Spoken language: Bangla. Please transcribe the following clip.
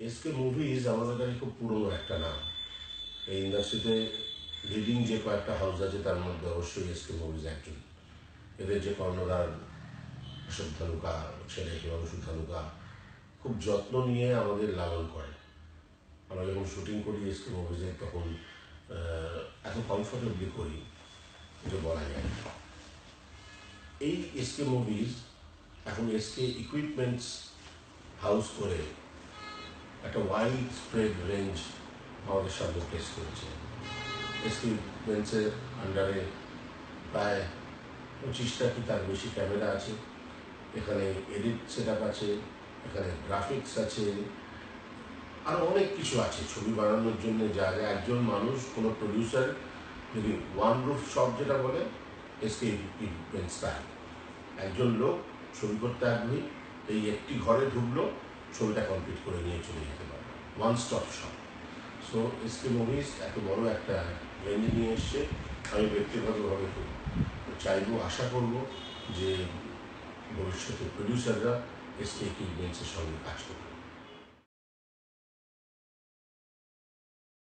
এসকে মুভিজ আমাদের কাছে খুব পুরনো একটা নাম। এই ইন্ডাস্ট্রিতে লিডিং যে কয়েকটা হাউস আছে তার মধ্যে অবশ্যই এসকে মুভিজ একজন। এদের যে কর্ণধার অশোক ধানুকা, ছেলে হিমাংশু ধানুকা খুব যত্ন নিয়ে আমাদের লালন করে। আমরা যখন শুটিং করি এসকে মুভিজে তখন এত কমফোর্টেবলি করি যে বলা যায়। এই এসকে মুভিজ এখন এসকে ইকুইপমেন্টস হাউস করে একটা ওয়াইড স্প্রেড রেঞ্জ আমাদের সামনে পেশ করেছে। এসকে ইকুইপমেন্টসের আন্ডারে প্রায় 25টা কি তার বেশি ক্যামেরা আছে, এখানে এডিট সেট আপ আছে, এখানে গ্রাফিক্স আছে, আরও অনেক কিছু আছে ছবি বানানোর জন্য। যা যা একজন মানুষ, কোনো প্রডিউসার যদি ওয়ান রুফ শপ যেটা বলে এসকে ইকুইপমেন্টস তাই, একজন লোক ছবি করতে আগ্রহী এই একটি ঘরে ঢুকলো, ছবিটা কমপ্লিট করে নিয়ে চলে যেতে পারে, one stop shop. So SK movies এত বড় একটা রেঞ্জ নিয়ে এসছে। আমি ব্যক্তিগতভাবে খুব চাইবো, আশা করব যে ভবিষ্যতে প্রডিউসাররা এসকে ইকুইপমেন্টসের সঙ্গে কাজ করবে।